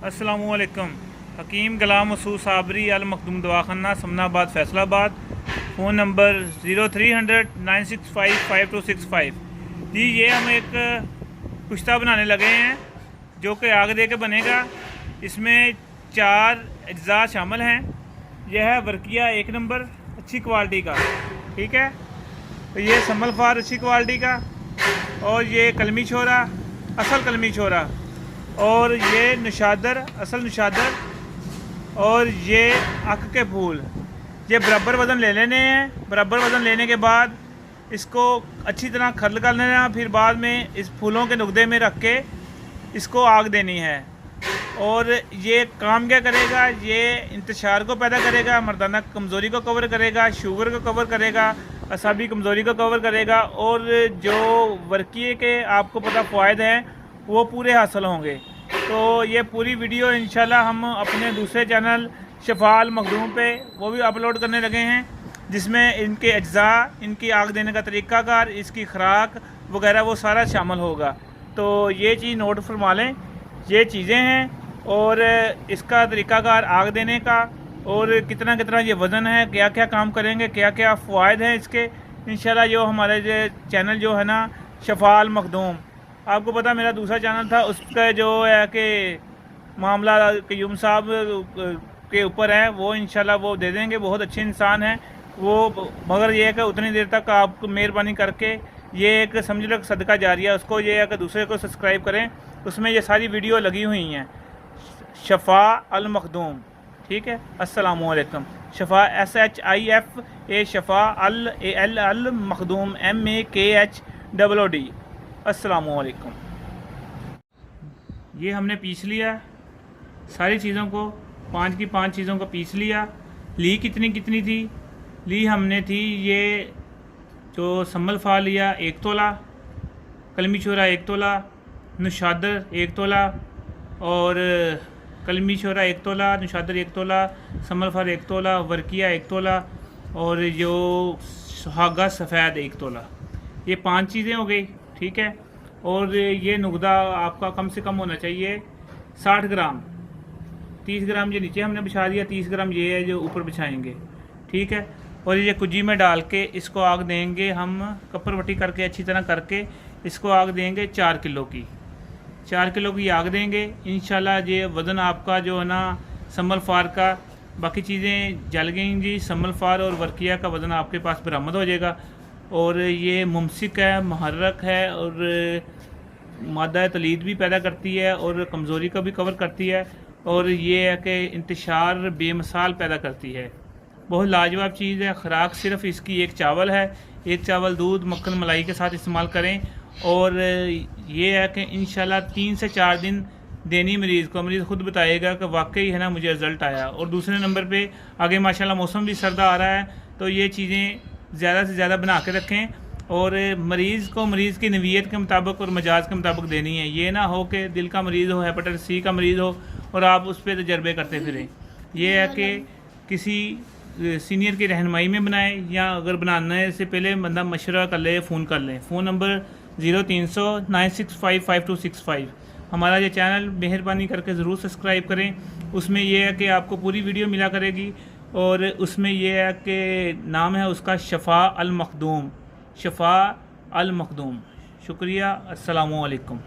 अस्सलामुअलैकुम। हकीम गुलाम मसूद साबरी अल मखदूम दवाखाना Samanabad Faisalabad. Phone number 0300 965 5265। जी ये हम एक कुश्ता बनाने लगे हैं जो कि आग दे के बनेगा। इसमें 4 अज्जा शामिल हैं। यह है वर्किया 1 नंबर अच्छी क्वालिटी का, ठीक है। तो ये सम्मल फार अच्छी क्वालिटी का, और ये कलमी छोरा असल कलमी छोरा, और ये निशादर असल निशादर, और ये अक के फूल। ये बराबर वज़न ले लेने हैं। बराबर वज़न लेने के बाद इसको अच्छी तरह खरल कर लेना। फिर बाद में इस फूलों के नुकदे में रख के इसको आग देनी है। और ये काम क्या करेगा? ये इंतशार को पैदा करेगा, मर्दाना कमज़ोरी को कवर करेगा, शुगर को कवर करेगा, असाबी कमज़ोरी को कवर करेगा, और जो वर्किये के आपको पता फ़ायदे हैं वो पूरे हासिल होंगे। तो ये पूरी वीडियो इंशाल्लाह हम अपने दूसरे चैनल शफा अल मखदूम पे वो भी अपलोड करने लगे हैं, जिसमें इनके अज्जा, इनकी आग देने का तरीक़ाकार, इसकी खुराक वगैरह वो सारा शामिल होगा। तो ये चीज़ नोट फरमा लें, ये चीज़ें हैं और इसका तरीक़ाकार आग देने का, और कितना कितना ये वज़न है, क्या क्या काम करेंगे, क्या क्या फ़ायदे हैं इसके। इंशाल्लाह जो हमारे जो चैनल जो है ना शफा अल मखदूम, आपको पता मेरा दूसरा चैनल था, उसका जो है कि मामला क़य्यूम साहब के ऊपर है, वो इंशाल्लाह वो दे देंगे। बहुत अच्छे इंसान हैं वो, मगर ये है कि उतनी देर तक आप मेहरबानी करके ये एक समझ लो सदका जारिया, उसको ये है कि दूसरे को सब्सक्राइब करें। उसमें ये सारी वीडियो लगी हुई हैं शफा अल मखदूम, ठीक है। अस्सलामुअलैकुम। शफा SHIFA शफा अल मखदूम MAKHOOD। अस्सलामुअलैकुम। ये हमने पीस लिया सारी चीज़ों को, 5 की 5 चीज़ों को पीस लिया। ली कितनी कितनी थी? ली हमने थी ये जो सम्मल फा लिया 1 तोला, कलमी छोरा 1 तोला, निशादर 1 तोला, और कलमी छोरा 1 तोला, निशादर 1 तोला, सम्मल फार 1 तोला, वर्किया 1 तोला, और जो सुहागा सफ़ेद 1 तोला। ये 5 चीज़ें हो गई, ठीक है। और ये नुकदा आपका कम से कम होना चाहिए 60 ग्राम। 30 ग्राम ये नीचे हमने बिछा दिया, 30 ग्राम ये है जो ऊपर बिछाएंगे, ठीक है। और ये कुजी में डाल के इसको आग देंगे हम, कपर वटी करके अच्छी तरह करके इसको आग देंगे 4 किलो की। 4 किलो की आग देंगे इंशाल्लाह। ये वज़न आपका जो है ना सम्मल फार का, बाकी चीज़ें जल गएंगी, सम्मल फार और वर्किया का वज़न आपके पास बरामद हो जाएगा। और ये मुमसिक है, महर्रक है, और मादा तलीद भी पैदा करती है, और कमज़ोरी को भी कवर करती है, और ये है कि इंतशार बेमिसाल पैदा करती है। बहुत लाजवाब चीज़ है। खुराक सिर्फ इसकी एक चावल है। एक चावल दूध मक्खन मलाई के साथ इस्तेमाल करें। और ये है कि इंशाल्लाह 3 से 4 दिन देनी मरीज़ को, मरीज़ ख़ुद बताएगा कि वाकई है ना मुझे रिज़ल्ट आया। और दूसरे नंबर पे आगे माशाल्लाह मौसम भी सर्दा आ रहा है, तो ये चीज़ें ज़्यादा से ज़्यादा बना के रखें, और मरीज़ को मरीज़ की नवीयत के मुताबिक और मजाज के मुताबिक देनी है। ये ना हो कि दिल का मरीज़ हो, हेपेटाइटिस C का मरीज़ हो और आप उस पर तजर्बे करते फिरें। ये है कि किसी सीनियर की रहनुमाई में बनाएं, या अगर बनाने से पहले बंदा मशवरा कर ले, फ़ोन कर लें। Phone number 0300 965 5265। हमारा ये चैनल मेहरबानी करके ज़रूर सब्सक्राइब करें। उसमें यह है कि आपको पूरी वीडियो मिला करेगी, और उसमें यह है कि नाम है उसका शफा अल मखदूम, शफा अल मखदूम। शुक्रिया। अस्सलामु अलैकुम।